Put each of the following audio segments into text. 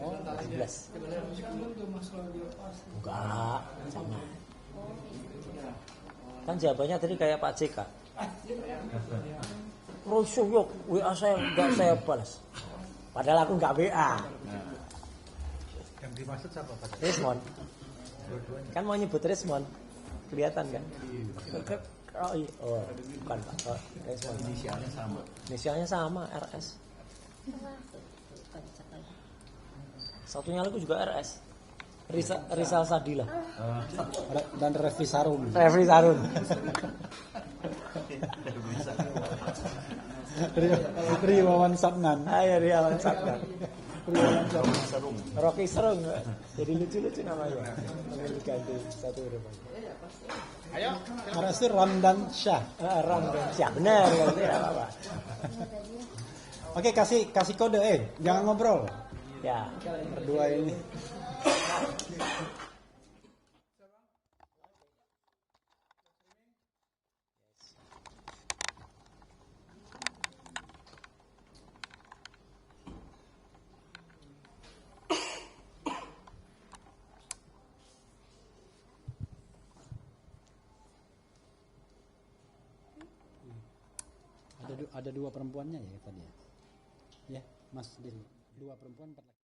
Oh, 11. Enggak, sama. Kan jawabannya tadi kayak Pak JK. Rusuh yuk, WA saya enggak saya balas. Padahal aku enggak WA. Yang dimaksud siapa Pak? Rismon. Kan mau nyebut Rismon. Kelihatan kan? Oh, bukan Pak. Oh, Rismon. Inisialnya sama. Inisialnya sama, RS. Satunya lagi juga RS. Rizal Sadila. Dan Refri Sarun. Refri Sarun. Riwawan Sabnan. Ayo Riwawan Sabnan. Rocky Serung. Jadi lucu-lucu namanya. Ganti satu huruf. Ayo. RS itu Ramdan Syah. Ramdan Syah. Benar, tidak apa-apa. Oke, kasih kode jangan ngobrol. Ya, berdua ini. Ada dua perempuannya ya tadi ya. Ya, Mas Din. 2 perempuan 4 laki.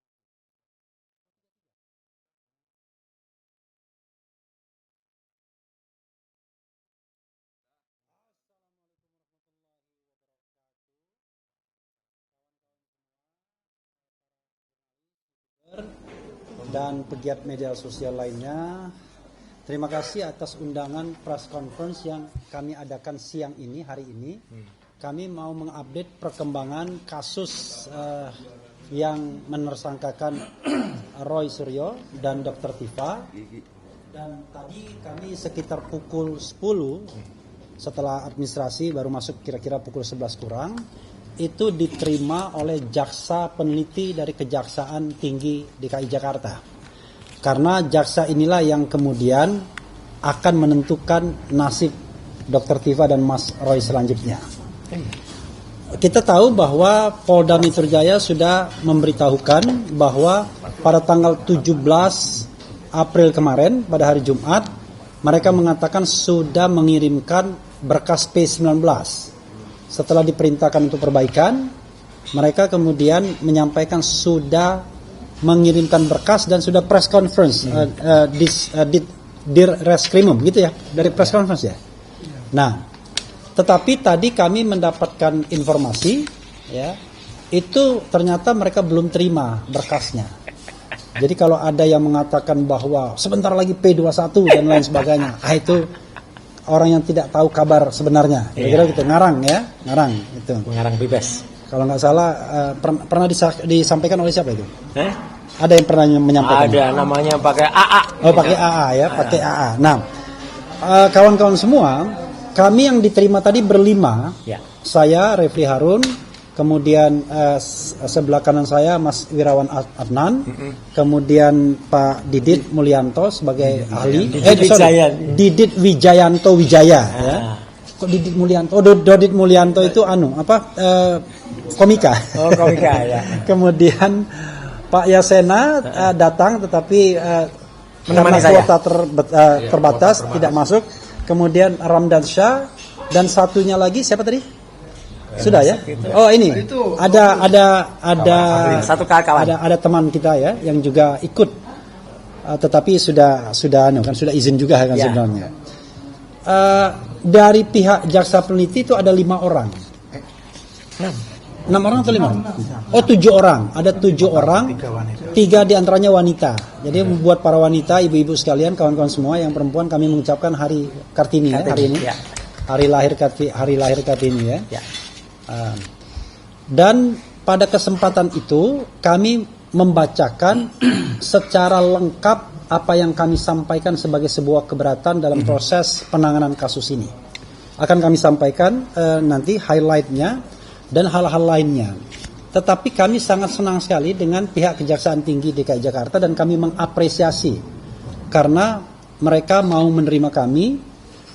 Dan pegiat media sosial lainnya, terima kasih atas undangan press conference yang kami adakan siang ini, hari ini. Kami mau mengupdate perkembangan kasus yang menersangkakan Roy Suryo dan Dr. Tifa. Dan tadi kami sekitar pukul 10 setelah administrasi baru masuk kira-kira pukul 11 kurang, itu diterima oleh jaksa peneliti dari Kejaksaan Tinggi DKI Jakarta. Karena jaksa inilah yang kemudian akan menentukan nasib Dr. Tifa dan Mas Roy selanjutnya. Kita tahu bahwa Polda Metro Jaya sudah memberitahukan bahwa pada tanggal 17 April kemarin pada hari Jumat mereka mengatakan sudah mengirimkan berkas P19. Setelah diperintahkan untuk perbaikan, mereka kemudian menyampaikan sudah mengirimkan berkas dan sudah press conference di Reskrimum gitu ya, dari press conference ya. Nah, tetapi tadi kami mendapatkan informasi ya, itu ternyata mereka belum terima berkasnya. Jadi kalau ada yang mengatakan bahwa sebentar lagi P21 dan lain sebagainya, itu orang yang tidak tahu kabar sebenarnya. Kira-kira gitu, ngarang itu. Ngarang bebas. Kalau nggak salah pernah disampaikan oleh siapa itu? Ada yang pernah menyampaikan? Ada, namanya pakai AA. Oh, pakai AA ya, pakai AA. Nah, kawan-kawan semua, kami yang diterima tadi berlima, ya. Saya Refri Harun, kemudian sebelah kanan saya Mas Wirawan Adnan, kemudian Pak Didit Mulyanto sebagai ahli, Didit Wijayanto Wijaya, ya. Kok Didit Mulyanto? Oh, Dodit Mulyanto itu komika. Oh, komika ya. Kemudian Pak Yasena datang tetapi karena kuota terbatas tidak masuk. Kemudian Ramdan Syah dan satunya lagi siapa tadi? Sudah ya? Oh, ini ada satu kawan. Ada teman kita ya yang juga ikut tetapi sudah izin juga kan sebenarnya. Dari pihak jaksa peneliti itu ada 5 orang. 6 orang atau 5? Oh, 7 orang. Ada 7 orang. 3 diantaranya wanita. Jadi buat para wanita, ibu-ibu sekalian, kawan-kawan semua yang perempuan, kami mengucapkan Hari Kartini ya, hari ini. Ya. Hari lahir Kartini ya. Dan pada kesempatan itu kami membacakan secara lengkap apa yang kami sampaikan sebagai sebuah keberatan dalam proses penanganan kasus ini. Akan kami sampaikan nanti highlight-nya dan hal-hal lainnya. Tetapi kami sangat senang sekali dengan pihak Kejaksaan Tinggi DKI Jakarta dan kami mengapresiasi karena mereka mau menerima kami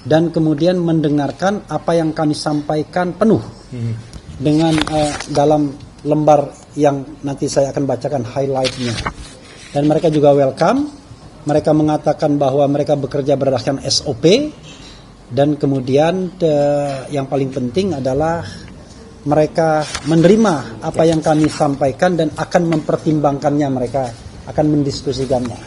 dan kemudian mendengarkan apa yang kami sampaikan penuh dengan dalam lembar yang nanti saya akan bacakan highlight-nya. Dan mereka juga welcome. Mereka mengatakan bahwa mereka bekerja berdasarkan SOP. Dan kemudian yang paling penting adalah mereka menerima apa yang kami sampaikan dan akan mempertimbangkannya, mereka akan mendiskusikannya.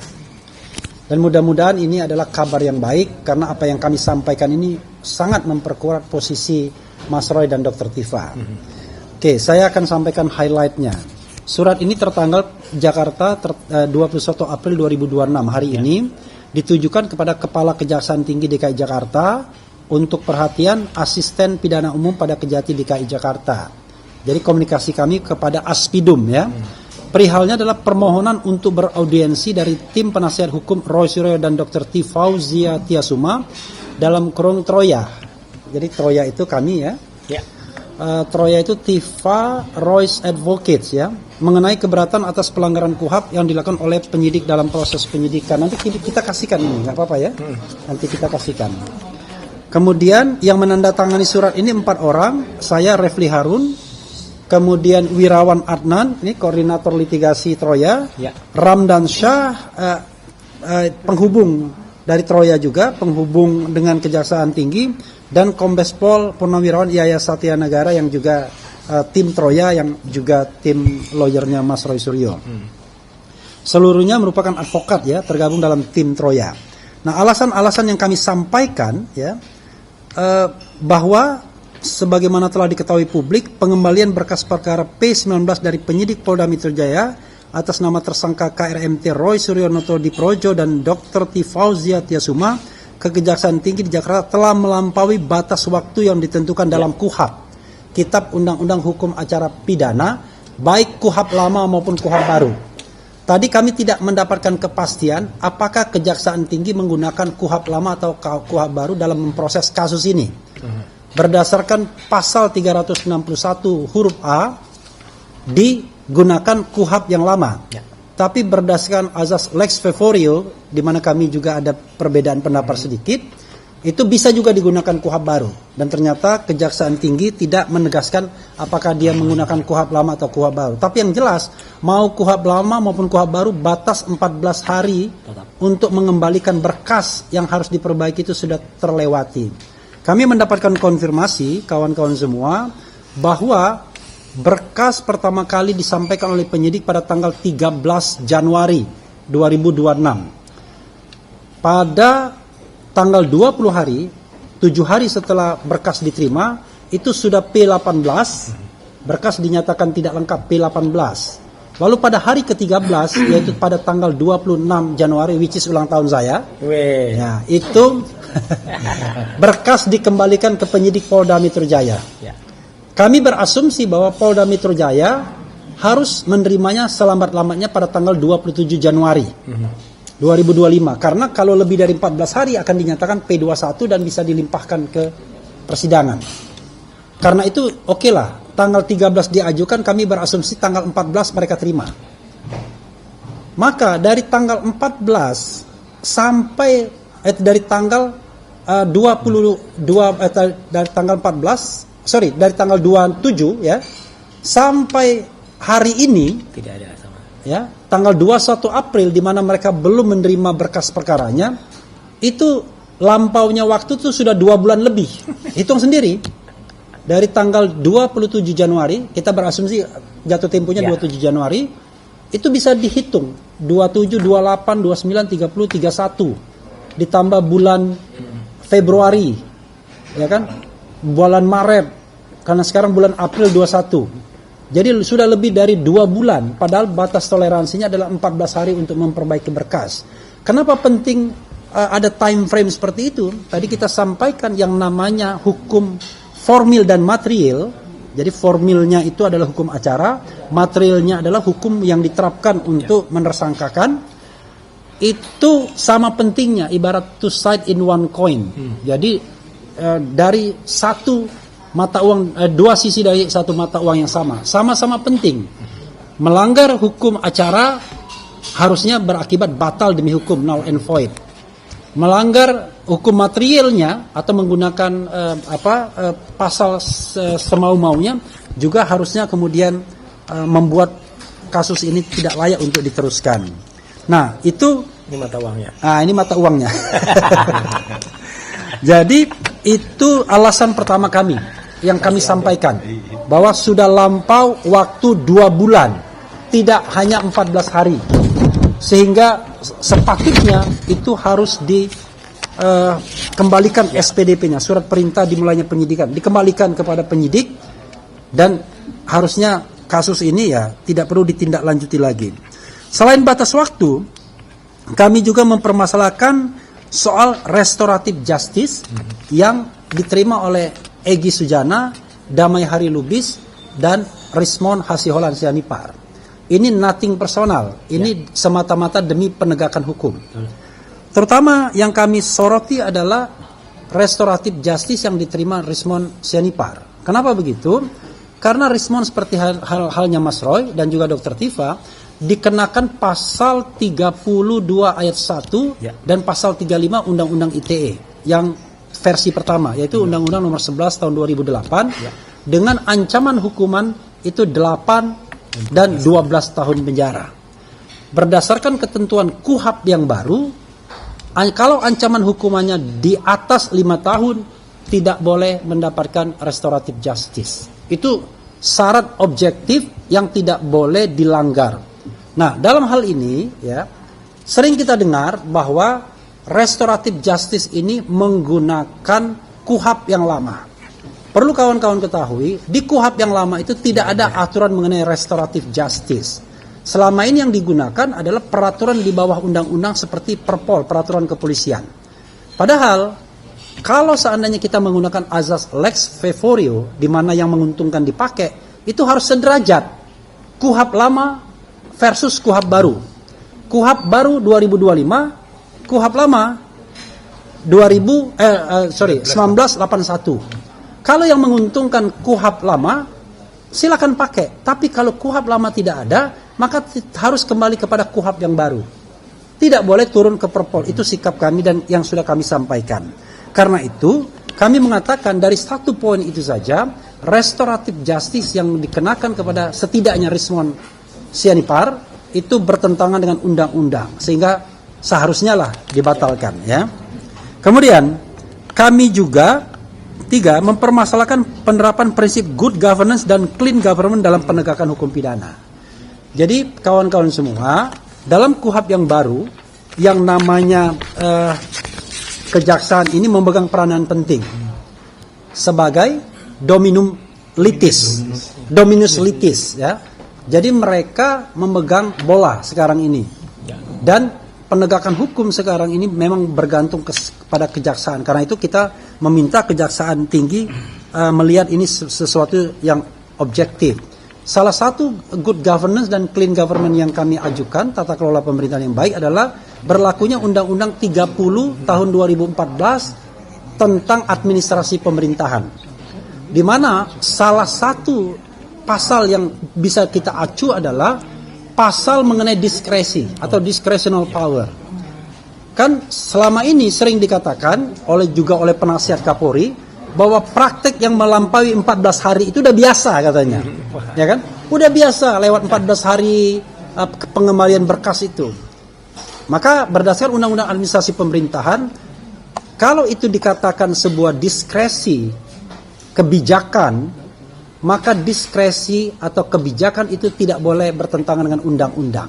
Dan mudah-mudahan ini adalah kabar yang baik karena apa yang kami sampaikan ini sangat memperkuat posisi Mas Roy dan Dr. Tifa. Oke, saya akan sampaikan highlight-nya. Surat ini tertanggal Jakarta 21 April 2026 hari ini ditujukan kepada Kepala Kejaksaan Tinggi DKI Jakarta untuk perhatian asisten pidana umum pada Kejati DKI Jakarta. Jadi komunikasi kami kepada Aspidum ya. Perihalnya adalah permohonan untuk beraudiensi dari tim penasihat hukum Roy Suryo dan Dr. T. Fauzia Tiasuma dalam kurung Troya. Jadi Troya itu kami ya. Troya itu Tifa Roy's Advocates ya, mengenai keberatan atas pelanggaran KUHAP yang dilakukan oleh penyidik dalam proses penyidikan. Nanti kita kasihkan ini, nggak apa-apa ya. Nanti kita kasihkan. Kemudian yang menandatangani surat ini 4 orang, saya Refli Harun, kemudian Wirawan Adnan, ini koordinator litigasi Troya, Ramdan Syah, penghubung dari Troya juga, penghubung dengan Kejaksaan Tinggi, dan Kombes Pol Purnawirawan Yaya Satya Negara yang juga tim Troya yang juga tim lawyernya Mas Roy Suryo. Seluruhnya merupakan advokat ya, tergabung dalam tim Troya. Nah, alasan-alasan yang kami sampaikan ya, bahwa sebagaimana telah diketahui publik, pengembalian berkas perkara P19 dari penyidik Polda Metro Jaya atas nama tersangka KRMT Roy Suryo Noto Diprojo dan Dr. T. Fauzia Tiasuma ke Kejaksaan Tinggi di Jakarta telah melampaui batas waktu yang ditentukan dalam KUHAP, Kitab Undang-Undang Hukum Acara Pidana, baik KUHAP lama maupun KUHAP baru. Tadi kami tidak mendapatkan kepastian apakah Kejaksaan Tinggi menggunakan KUHAP lama atau KUHAP baru dalam memproses kasus ini. Berdasarkan pasal 361 huruf A, digunakan KUHAP yang lama. Tapi berdasarkan azas lex favorio, di mana kami juga ada perbedaan pendapat sedikit, itu bisa juga digunakan KUHAP baru. Dan ternyata Kejaksaan Tinggi tidak menegaskan apakah dia menggunakan KUHAP lama atau KUHAP baru. Tapi yang jelas, mau KUHAP lama maupun KUHAP baru, batas 14 hari untuk mengembalikan berkas yang harus diperbaiki itu sudah terlewati. Kami mendapatkan konfirmasi, kawan-kawan semua, bahwa berkas pertama kali disampaikan oleh penyidik pada tanggal 13 Januari 2026. Pada tanggal 20 hari, 7 hari setelah berkas diterima, itu sudah P18, berkas dinyatakan tidak lengkap P18. Lalu pada hari ke-13, yaitu pada tanggal 26 Januari, which is ulang tahun saya, ya, itu berkas dikembalikan ke penyidik Polda Metro Jaya. Kami berasumsi bahwa Polda Metro Jaya harus menerimanya selambat-lambatnya pada tanggal 27 Januari 2025. Karena kalau lebih dari 14 hari akan dinyatakan P21 dan bisa dilimpahkan ke persidangan. Karena itu oke lah, tanggal 13 diajukan, kami berasumsi tanggal 14 mereka terima. Maka dari tanggal 14 sampai dari tanggal 22 dari tanggal 14 dari tanggal 27 ya sampai hari ini Tidak ada sama. ya, tanggal 21 April di mana mereka belum menerima berkas perkaranya, itu lampaunya waktu itu sudah 2 bulan lebih. Hitung sendiri. Dari tanggal 27 Januari, kita berasumsi jatuh temponya 27 Januari, itu bisa dihitung 27, 28, 29, 30, 31 ditambah bulan Februari, ya kan? Bulan Maret, karena sekarang bulan April 21. Jadi sudah lebih dari 2 bulan, padahal batas toleransinya adalah 14 hari untuk memperbaiki berkas. Kenapa penting ada time frame seperti itu? Tadi kita sampaikan yang namanya hukum formil dan material. Jadi formilnya itu adalah hukum acara, materialnya adalah hukum yang diterapkan untuk menersangkakan. Itu sama pentingnya, ibarat two side in one coin. Jadi dari satu mata uang, dua sisi dari satu mata uang yang sama-sama penting. Melanggar hukum acara harusnya berakibat batal demi hukum, null and void. Melanggar hukum materialnya atau menggunakan pasal semau-maunya juga harusnya kemudian membuat kasus ini tidak layak untuk diteruskan. Nah, itu Ini mata uangnya. ini mata uangnya. Jadi itu alasan pertama kami yang kami sampaikan, bahwa sudah lampau waktu 2 bulan, tidak hanya 14 hari, sehingga sepatutnya itu harus dikembalikan SPDP-nya, surat perintah dimulainya penyidikan, dikembalikan kepada penyidik, dan harusnya kasus ini ya tidak perlu ditindaklanjuti lagi. Selain batas waktu, kami juga mempermasalahkan soal restoratif justice yang diterima oleh Egy Sujana, Damai Hari Lubis, dan Rismon Hasiholan Sianipar. Ini nothing personal, ini semata-mata demi penegakan hukum. Terutama yang kami soroti adalah restoratif justice yang diterima Rismon Sianipar. Kenapa begitu? Karena Rismon seperti halnya Mas Roy dan juga Dr. Tifa dikenakan pasal 32 ayat 1 dan pasal 35 Undang-Undang ITE yang versi pertama, yaitu Undang-Undang nomor 11 tahun 2008 dengan ancaman hukuman itu 8 dan 12 tahun penjara. Berdasarkan ketentuan KUHAP yang baru, kalau ancaman hukumannya di atas 5 tahun tidak boleh mendapatkan restoratif justice. Itu syarat objektif yang tidak boleh dilanggar. Nah, dalam hal ini ya sering kita dengar bahwa restoratif justice ini menggunakan KUHAP yang lama. Perlu kawan-kawan ketahui, di KUHAP yang lama itu tidak ada aturan mengenai restoratif justice. Selama ini yang digunakan adalah peraturan di bawah undang-undang seperti Perpol, peraturan kepolisian. Padahal kalau seandainya kita menggunakan azas lex favorio, di mana yang menguntungkan dipakai, itu harus sederajat. KUHAP lama versus KUHAP baru. KUHAP baru 2025, KUHAP lama 1981. Kalau yang menguntungkan KUHAP lama, silakan pakai. Tapi kalau KUHAP lama tidak ada, maka harus kembali kepada KUHAP yang baru. Tidak boleh turun ke Perpol. Itu sikap kami dan yang sudah kami sampaikan. Karena itu, kami mengatakan dari satu poin itu saja, restoratif justice yang dikenakan kepada setidaknya Rismon Sianipar itu bertentangan dengan undang-undang, sehingga seharusnya lah dibatalkan ya. Kemudian kami juga mempermasalahkan penerapan prinsip good governance dan clean government dalam penegakan hukum pidana. Jadi kawan-kawan semua, dalam KUHAP yang baru yang namanya kejaksaan ini memegang peranan penting sebagai dominus litis ya. Jadi mereka memegang bola sekarang ini. Dan penegakan hukum sekarang ini memang bergantung pada kejaksaan. Karena itu kita meminta kejaksaan tinggi melihat ini sesuatu yang objektif. Salah satu good governance dan clean government yang kami ajukan, tata kelola pemerintahan yang baik, adalah berlakunya Undang-Undang 30 tahun 2014 tentang administrasi pemerintahan. Di mana salah satu pasal yang bisa kita acu adalah pasal mengenai diskresi atau discretional power. Kan selama ini sering dikatakan juga oleh penasihat Kapolri bahwa praktek yang melampaui 14 hari itu udah biasa katanya. Ya kan? Udah biasa lewat 14 hari pengembalian berkas itu. Maka berdasarkan Undang-Undang Administrasi Pemerintahan, kalau itu dikatakan sebuah diskresi kebijakan, maka diskresi atau kebijakan itu tidak boleh bertentangan dengan undang-undang.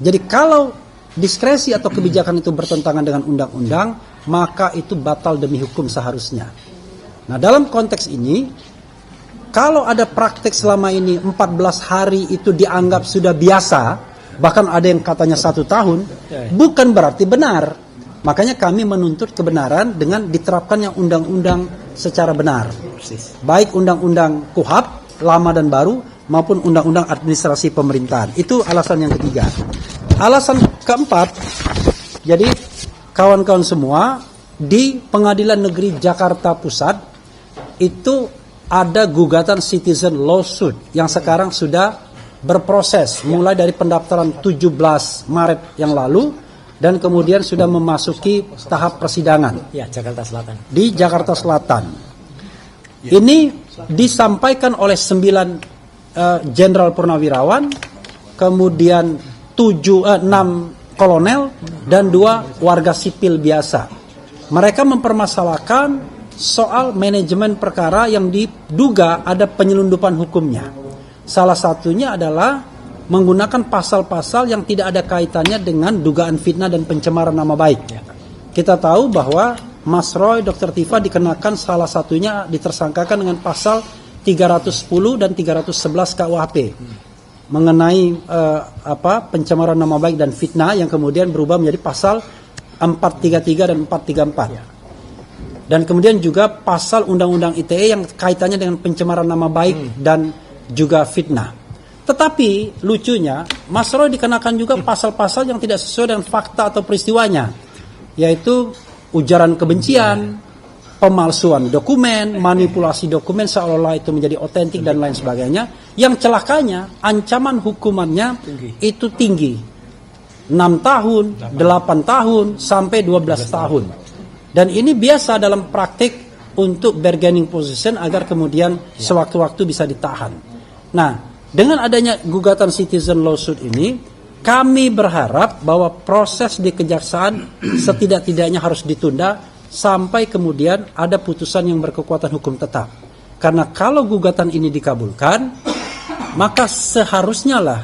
Jadi kalau diskresi atau kebijakan itu bertentangan dengan undang-undang, maka itu batal demi hukum seharusnya. Nah, dalam konteks ini, kalau ada praktek selama ini 14 hari itu dianggap sudah biasa, bahkan ada yang katanya 1 tahun, bukan berarti benar. Makanya kami menuntut kebenaran dengan diterapkannya undang-undang secara benar. Baik undang-undang KUHAP lama dan baru maupun undang-undang administrasi pemerintahan. Itu alasan yang ketiga. Alasan keempat, jadi kawan-kawan semua, di Pengadilan Negeri Jakarta Pusat itu ada gugatan citizen lawsuit yang sekarang sudah berproses mulai dari pendaftaran 17 Maret yang lalu dan kemudian sudah memasuki tahap persidangan. Ya, Jakarta Selatan. Di Jakarta Selatan. Ini disampaikan oleh 9 Jenderal Purnawirawan kemudian 6 kolonel, dan 2 warga sipil biasa. Mereka mempermasalahkan soal manajemen perkara yang diduga ada penyelundupan hukumnya. Salah satunya adalah menggunakan pasal-pasal yang tidak ada kaitannya dengan dugaan fitnah dan pencemaran nama baik. Kita tahu bahwa Mas Roy, Dr. Tifa dikenakan salah satunya ditersangkakan dengan pasal 310 dan 311 KUHP mengenai pencemaran nama baik dan fitnah yang kemudian berubah menjadi pasal 433 dan 434. Dan kemudian juga pasal Undang-Undang ITE yang kaitannya dengan pencemaran nama baik dan juga fitnah. Tetapi lucunya Mas Roy dikenakan juga pasal-pasal yang tidak sesuai dengan fakta atau peristiwanya, yaitu ujaran kebencian, pemalsuan dokumen, manipulasi dokumen seolah-olah itu menjadi otentik dan lain sebagainya. Yang celakanya ancaman hukumannya itu tinggi. 6 tahun, 8 tahun, sampai 12 tahun. Dan ini biasa dalam praktik untuk bargaining position agar kemudian sewaktu-waktu bisa ditahan. Nah, dengan adanya gugatan citizen lawsuit ini, kami berharap bahwa proses di kejaksaan setidak-tidaknya harus ditunda sampai kemudian ada putusan yang berkekuatan hukum tetap. Karena kalau gugatan ini dikabulkan, maka seharusnya lah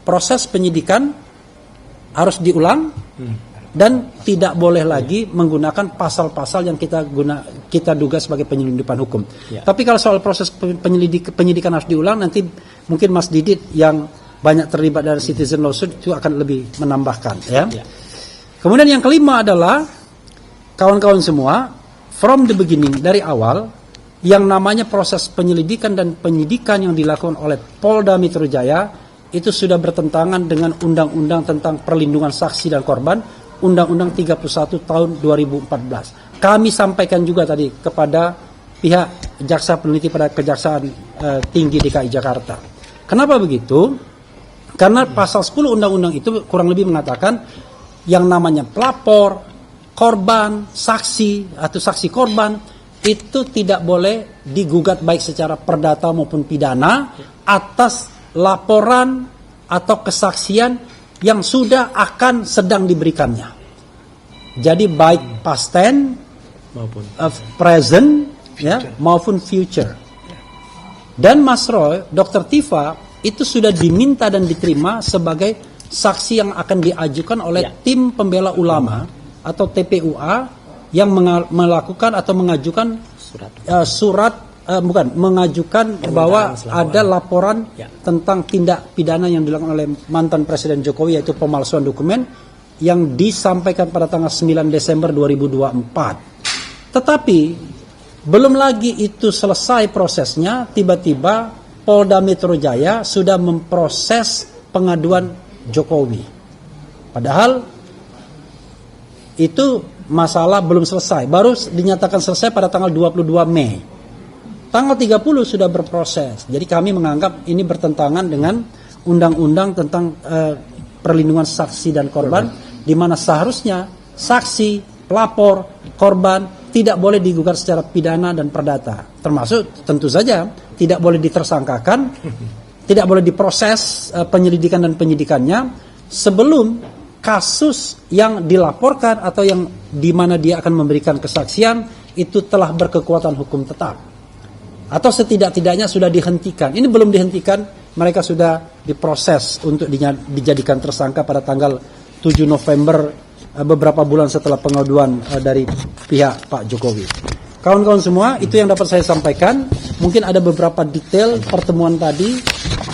proses penyidikan harus diulang dan tidak boleh lagi menggunakan pasal-pasal yang kita duga sebagai penyelundupan hukum. Tapi kalau soal proses penyidikan harus diulang, nanti mungkin Mas Didit yang banyak terlibat dari citizen lawsuit itu akan lebih menambahkan. Kemudian yang kelima adalah kawan-kawan semua, from the beginning, dari awal, yang namanya proses penyelidikan dan penyidikan yang dilakukan oleh Polda Metro Jaya itu sudah bertentangan dengan Undang-Undang tentang Perlindungan Saksi dan Korban, Undang-Undang 31 tahun 2014. Kami sampaikan juga tadi kepada pihak jaksa peneliti pada Kejaksaan Tinggi DKI Jakarta. Kenapa begitu? Karena pasal 10 undang-undang itu kurang lebih mengatakan yang namanya pelapor, korban, saksi atau saksi korban itu tidak boleh digugat baik secara perdata maupun pidana atas laporan atau kesaksian yang sudah akan sedang diberikannya. Jadi baik past tense maupun present maupun future. Dan Mas Roy, Dr. Tifa itu sudah diminta dan diterima sebagai saksi yang akan diajukan oleh tim pembela ulama atau TPUA yang melakukan atau mengajukan mengajukan bahwa ada laporan tentang tindak pidana yang dilakukan oleh mantan Presiden Jokowi, yaitu pemalsuan dokumen yang disampaikan pada tanggal 9 Desember 2024. Tetapi belum lagi itu selesai prosesnya, tiba-tiba Polda Metro Jaya sudah memproses pengaduan Jokowi. Padahal itu masalah belum selesai, baru dinyatakan selesai pada tanggal 22 Mei. Tanggal 30 sudah berproses. Jadi kami menganggap ini bertentangan dengan undang-undang tentang perlindungan saksi dan korban, di mana seharusnya saksi, pelapor, korban tidak boleh digugat secara pidana dan perdata. Termasuk tentu saja tidak boleh ditersangkakan, tidak boleh diproses penyelidikan dan penyidikannya sebelum kasus yang dilaporkan atau yang di mana dia akan memberikan kesaksian itu telah berkekuatan hukum tetap atau setidak-tidaknya sudah dihentikan. Ini belum dihentikan, mereka sudah diproses untuk dijadikan tersangka pada tanggal 7 November, beberapa bulan setelah pengaduan dari pihak Pak Jokowi. Kawan-kawan semua, itu yang dapat saya sampaikan. Mungkin ada beberapa detail pertemuan tadi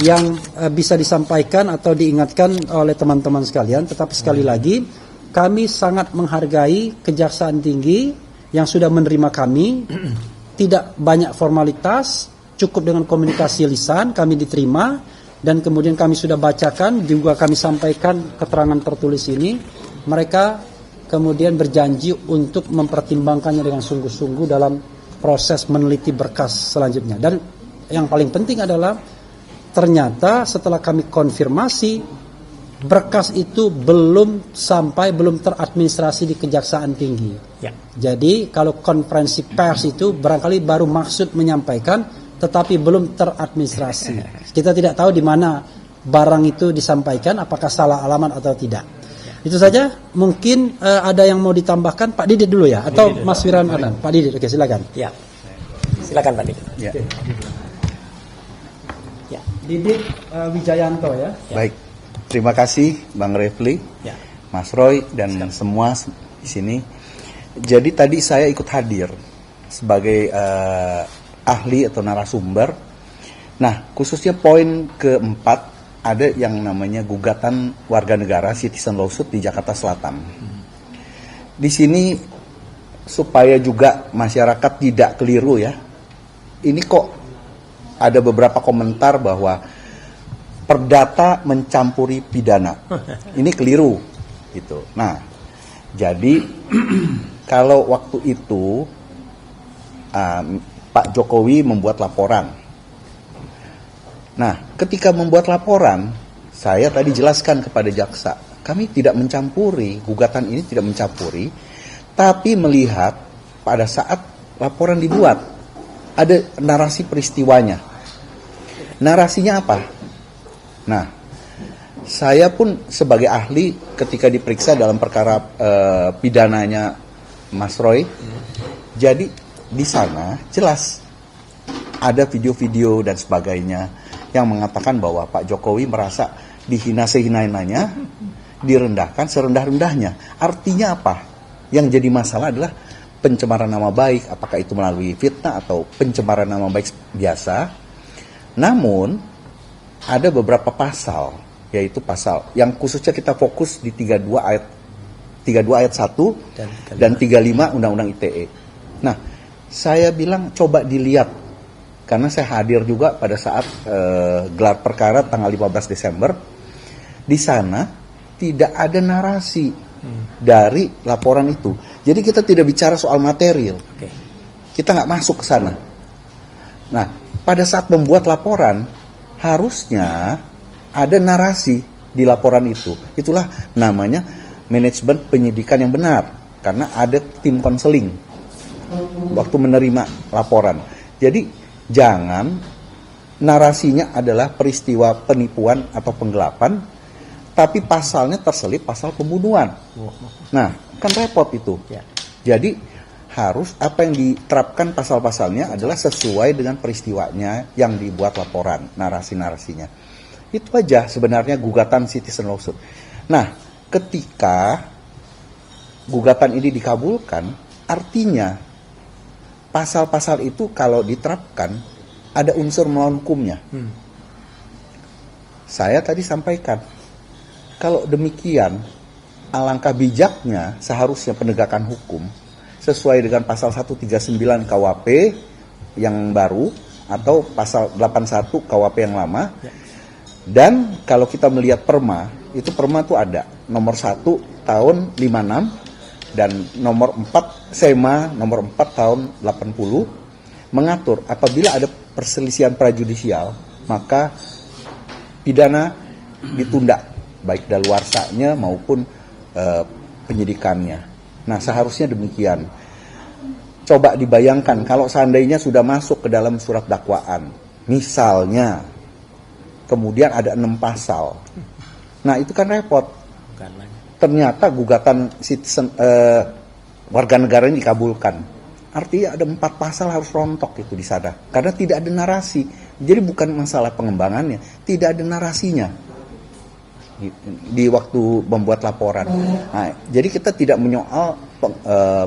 yang bisa disampaikan atau diingatkan oleh teman-teman sekalian. Tetapi sekali lagi, kami sangat menghargai Kejaksaan Tinggi yang sudah menerima kami. Tidak banyak formalitas, cukup dengan komunikasi lisan, kami diterima. Dan kemudian kami sudah bacakan, juga kami sampaikan keterangan tertulis ini. Mereka kemudian berjanji untuk mempertimbangkannya dengan sungguh-sungguh dalam proses meneliti berkas selanjutnya. Dan yang paling penting adalah ternyata setelah kami konfirmasi, berkas itu belum teradministrasi di Kejaksaan Tinggi. Jadi kalau konferensi pers itu barangkali baru maksud menyampaikan, tetapi belum teradministrasi. Kita tidak tahu di mana barang itu disampaikan, apakah salah alamat atau tidak. Itu saja. Mungkin ada yang mau ditambahkan, Pak Didit dulu ya, atau Mas Wiran Fadlan. Pak Didit, oke silakan. Ya, silakan Pak Didit. Ya. Ya. Didit Wijayanto ya. Baik, terima kasih Bang Refli, Ya. Mas Roy, dan semua di sini. Jadi tadi saya ikut hadir sebagai ahli atau narasumber. Nah, khususnya poin keempat, ada yang namanya gugatan warga negara citizen lawsuit di Jakarta Selatan. Di sini supaya juga masyarakat tidak keliru ya. Ini kok ada beberapa komentar bahwa perdata mencampuri pidana. Ini keliru gitu. Nah, jadi kalau waktu itu Pak Jokowi membuat laporan. Nah, ketika membuat laporan, saya tadi jelaskan kepada jaksa, kami tidak mencampuri, gugatan ini tidak mencampuri, tapi melihat pada saat laporan dibuat, ada narasi peristiwanya. Narasinya apa? Nah, saya pun sebagai ahli ketika diperiksa dalam perkara pidananya Mas Roy, jadi di sana jelas ada video-video dan sebagainya yang mengatakan bahwa Pak Jokowi merasa dihina sehina-hinanya, direndahkan serendah-rendahnya. Artinya apa? Yang jadi masalah adalah pencemaran nama baik, apakah itu melalui fitnah atau pencemaran nama baik biasa. Namun ada beberapa pasal, yaitu pasal yang khususnya kita fokus di 32 ayat 1 dan 35 Undang-Undang ITE. Nah, saya bilang coba dilihat, karena saya hadir juga pada saat gelar perkara tanggal 15 Desember. Di sana tidak ada narasi dari laporan itu. Jadi kita tidak bicara soal material. Kita nggak masuk ke sana. Nah, pada saat membuat laporan, harusnya ada narasi di laporan itu. Itulah namanya manajemen penyidikan yang benar. Karena ada tim konseling waktu menerima laporan. Jadi jangan narasinya adalah peristiwa penipuan atau penggelapan, tapi pasalnya terselip pasal pembunuhan. Nah, kan repot itu. Jadi harus apa yang diterapkan pasal-pasalnya adalah sesuai dengan peristiwanya yang dibuat laporan, narasi-narasinya. Itu aja sebenarnya gugatan citizen lawsuit. Nah, ketika gugatan ini dikabulkan, artinya pasal-pasal itu kalau diterapkan ada unsur melawan hukumnya. Saya tadi sampaikan, kalau demikian alangkah bijaknya seharusnya penegakan hukum sesuai dengan pasal 139 KUHP yang baru atau pasal 81 KUHP yang lama. Dan kalau kita melihat perma, itu perma itu ada nomor 1 tahun 56 dan nomor 4 SEMA nomor 4 tahun 80 mengatur apabila ada perselisihan prajudisial maka pidana ditunda baik daluarsanya maupun penyidikannya. Nah, seharusnya demikian. Coba dibayangkan kalau seandainya sudah masuk ke dalam surat dakwaan, misalnya kemudian ada 6 pasal. Nah, itu kan repot. Ternyata gugatan citizen warga negara ini dikabulkan. Artinya ada 4 pasal harus rontok itu di sana. Karena tidak ada narasi. Jadi bukan masalah pengembangannya, tidak ada narasinya di waktu membuat laporan. Nah, jadi kita tidak menyoal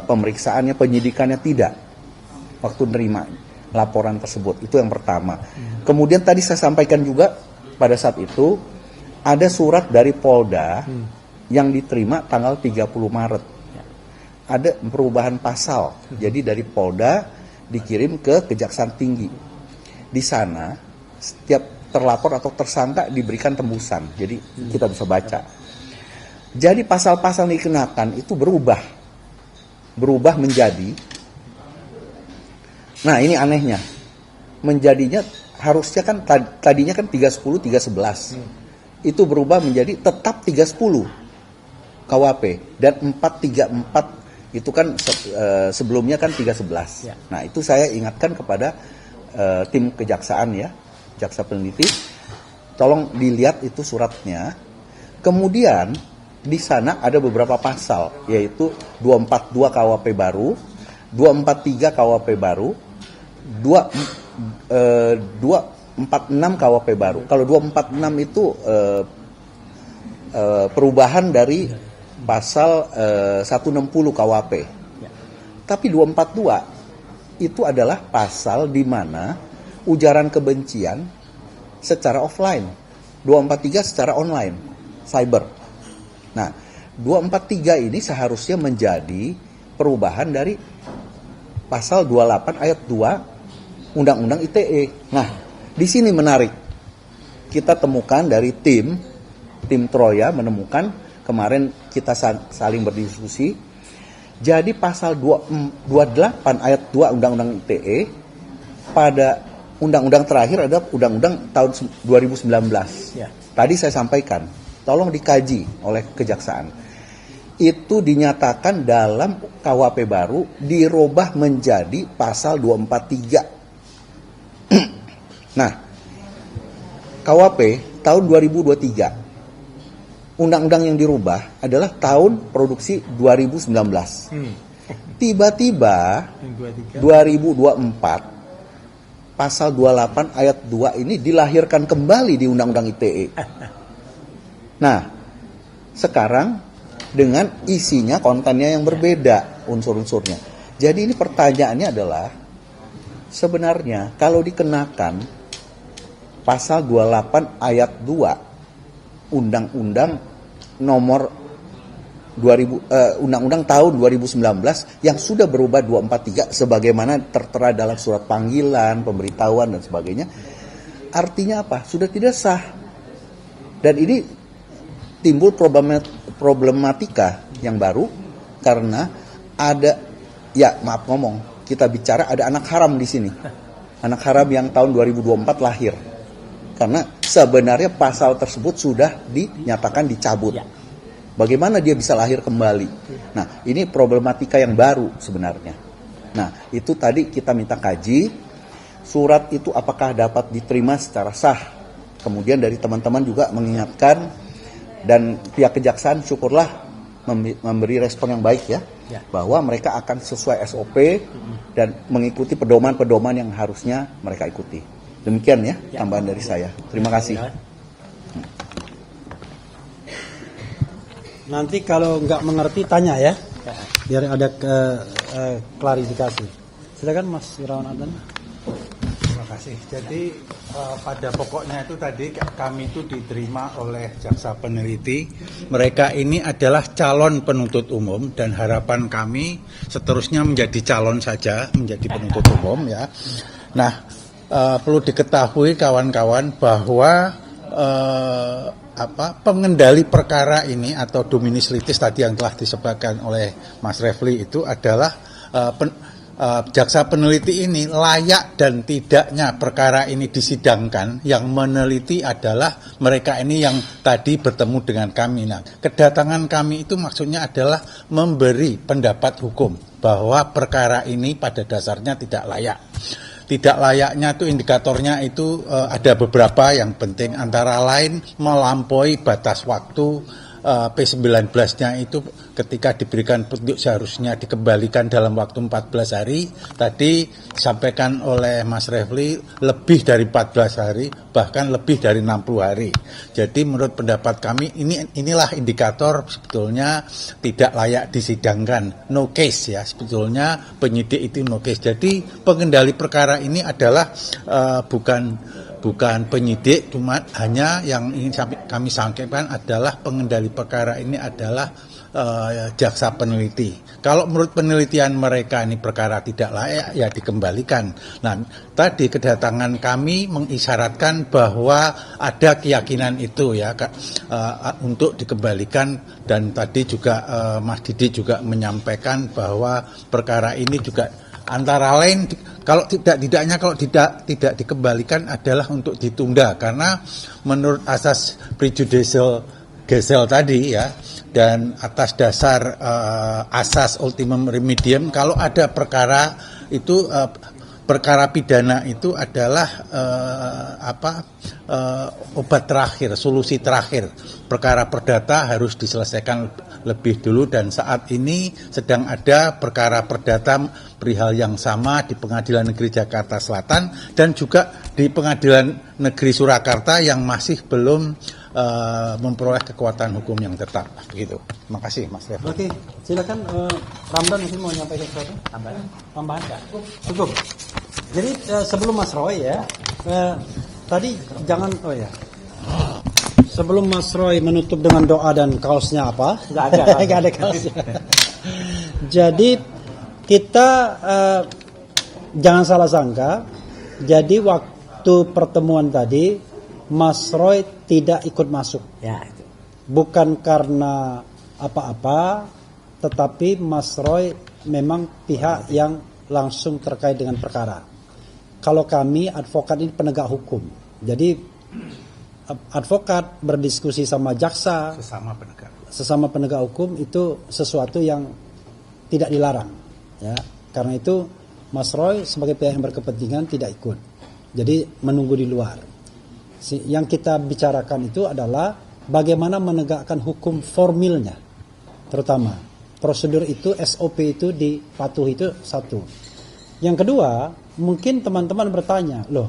pemeriksaannya, penyidikannya, tidak. Waktu menerima laporan tersebut, itu yang pertama. Kemudian tadi saya sampaikan juga pada saat itu ada surat dari Polda yang diterima tanggal 30 Maret. Ada perubahan pasal. Jadi dari Polda dikirim ke Kejaksaan Tinggi. Di sana setiap terlapor atau tersangka diberikan tembusan. Jadi kita bisa baca. Jadi pasal-pasal yang dikenakan itu berubah menjadi, nah ini anehnya, menjadinya harusnya kan tadinya kan 310, 311. Itu berubah menjadi tetap 310 KUHP dan 434 itu kan sebelumnya kan 311. Ya. Nah, itu saya ingatkan kepada tim kejaksaan ya, jaksa peneliti, Tolong dilihat itu suratnya. Kemudian di sana ada beberapa pasal, yaitu 242 KUHP baru, 243 KUHP baru, 246 KUHP baru. Kalau 246 itu perubahan dari pasal 160 KUHP. Tapi 242 itu adalah pasal di mana ujaran kebencian secara offline, 243 secara online, cyber. Nah, 243 ini seharusnya menjadi perubahan dari pasal 28 ayat 2 Undang-Undang ITE. Nah, di sini menarik. Kita temukan dari tim Troya menemukan, kemarin kita saling berdiskusi. Jadi pasal 28 ayat 2 Undang-Undang ITE pada undang-undang terakhir adalah undang-undang tahun 2019. Ya. Tadi saya sampaikan, tolong dikaji oleh kejaksaan. Itu dinyatakan dalam KUHP baru dirubah menjadi pasal 243. Nah, KUHP tahun 2023. Undang-undang yang dirubah adalah tahun produksi 2019. Tiba-tiba 2024 pasal 28 ayat 2 ini dilahirkan kembali di Undang-Undang ITE. Nah, sekarang dengan isinya, kontennya yang berbeda, unsur-unsurnya. Jadi ini pertanyaannya adalah, sebenarnya kalau dikenakan pasal 28 ayat 2 Undang-Undang nomor Undang-Undang tahun 2019 yang sudah berubah 243 sebagaimana tertera dalam surat panggilan, pemberitahuan dan sebagainya, artinya apa? Sudah tidak sah. Dan ini timbul problematika yang baru karena ada, ya maaf ngomong, kita bicara ada anak haram di sini. Anak haram yang tahun 2024 lahir. Karena sebenarnya pasal tersebut sudah dinyatakan dicabut. Ya. Bagaimana dia bisa lahir kembali? Nah, ini problematika yang baru sebenarnya. Nah, itu tadi kita minta kaji, surat itu apakah dapat diterima secara sah. Kemudian dari teman-teman juga mengingatkan, dan pihak kejaksaan syukurlah memberi respon yang baik ya, bahwa mereka akan sesuai SOP dan mengikuti pedoman-pedoman yang harusnya mereka ikuti. Demikian ya, tambahan dari saya. Terima kasih. Nanti kalau nggak mengerti tanya ya, biar ada klarifikasi. Silakan Mas Irawan Adnan. Terima kasih. Jadi pada pokoknya itu tadi kami itu diterima oleh jaksa peneliti. Mereka ini adalah calon penuntut umum dan harapan kami seterusnya menjadi calon saja, menjadi penuntut umum ya. Nah, perlu diketahui kawan-kawan bahwa pengendali perkara ini atau dominus litis tadi yang telah disebutkan oleh Mas Refli itu adalah jaksa peneliti ini layak dan tidaknya perkara ini disidangkan. Yang meneliti adalah mereka ini yang tadi bertemu dengan kami. Nah, kedatangan kami itu maksudnya adalah memberi pendapat hukum bahwa perkara ini pada dasarnya tidak layak. Tidak layaknya itu indikatornya itu ada beberapa yang penting, antara lain melampaui batas waktu. P19-nya itu ketika diberikan petunjuk seharusnya dikembalikan dalam waktu 14 hari. Tadi disampaikan oleh Mas Refli lebih dari 14 hari, bahkan lebih dari 60 hari. Jadi menurut pendapat kami inilah indikator sebetulnya tidak layak disidangkan, no case ya, sebetulnya penyidik itu no case. Jadi pengendali perkara ini adalah bukan penyidik, cuma hanya yang ingin kami sampaikan adalah pengendali perkara ini adalah jaksa peneliti. Kalau menurut penelitian mereka ini perkara tidak layak, ya dikembalikan. Nah, tadi kedatangan kami mengisyaratkan bahwa ada keyakinan itu ya untuk dikembalikan, dan tadi juga Mas Didi juga menyampaikan bahwa perkara ini juga antara lain kalau tidak dikembalikan adalah untuk ditunda, karena menurut asas prejudicial gesel tadi ya, dan atas dasar asas ultimum remedium, kalau ada perkara itu perkara pidana itu adalah obat terakhir, solusi terakhir. Perkara perdata harus diselesaikan lebih dulu, dan saat ini sedang ada perkara perdata perihal yang sama di Pengadilan Negeri Jakarta Selatan dan juga di Pengadilan Negeri Surakarta yang masih belum memperoleh kekuatan hukum yang tetap. Begitu. Terima kasih, Mas Revo. Oke, silakan Ramdan mungkin mau nyampaikan sesuatu? Tambahan nggak? Cukup. Jadi sebelum Mas Roy ya, tadi jangan sebelum Mas Roy menutup dengan doa dan kaosnya apa? Nggak ada, nggak ada kaosnya. Jadi kita jangan salah sangka. Jadi waktu pertemuan tadi Mas Roy tidak ikut masuk. Ya, itu. Bukan karena apa-apa, tetapi Mas Roy memang pihak yang langsung terkait dengan perkara. Kalau kami advokat ini penegak hukum, jadi advokat berdiskusi sama jaksa, sesama penegak hukum itu sesuatu yang tidak dilarang. Ya, karena itu Mas Roy sebagai pihak yang berkepentingan tidak ikut, jadi menunggu di luar. Yang kita bicarakan itu adalah bagaimana menegakkan hukum formilnya, terutama prosedur itu, SOP itu dipatuhi, itu satu. Yang kedua, mungkin teman-teman bertanya, loh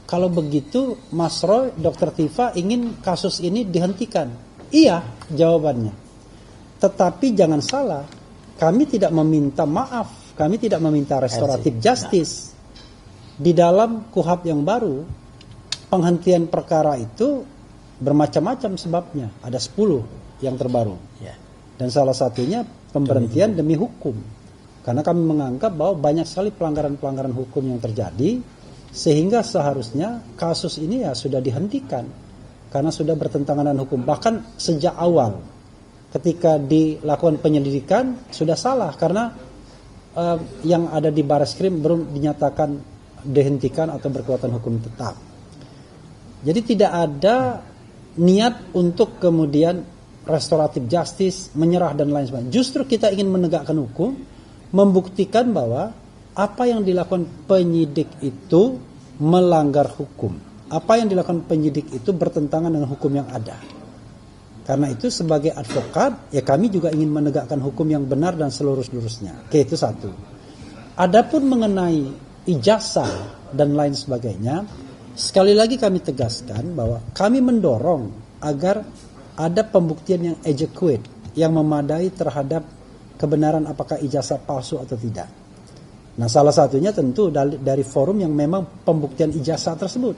kalau begitu Mas Roy, Dr. Tifa ingin kasus ini dihentikan. Iya jawabannya. Tetapi jangan salah, kami tidak meminta maaf, kami tidak meminta restoratif justice. Di dalam KUHP yang baru, penghentian perkara itu bermacam-macam sebabnya. Ada 10 yang terbaru. Dan salah satunya pemberhentian demi hukum. Karena kami menganggap bahwa banyak sekali pelanggaran-pelanggaran hukum yang terjadi, sehingga seharusnya kasus ini ya sudah dihentikan. Karena sudah bertentangan dengan hukum. Bahkan sejak awal, ketika dilakukan penyelidikan, sudah salah. Karena yang ada di Barreskrim belum dinyatakan dihentikan atau berkekuatan hukum tetap. Jadi tidak ada niat untuk kemudian restoratif justice, menyerah dan lain sebagainya. Justru kita ingin menegakkan hukum, membuktikan bahwa apa yang dilakukan penyidik itu melanggar hukum. Apa yang dilakukan penyidik itu bertentangan dengan hukum yang ada. Karena itu sebagai advokat, ya kami juga ingin menegakkan hukum yang benar dan selurus-lurusnya. Oke, itu satu. Adapun mengenai ijazah dan lain sebagainya, sekali lagi kami tegaskan bahwa kami mendorong agar ada pembuktian yang adequate, yang memadai terhadap kebenaran apakah ijazah palsu atau tidak. Nah, salah satunya tentu dari forum yang memang pembuktian ijazah tersebut.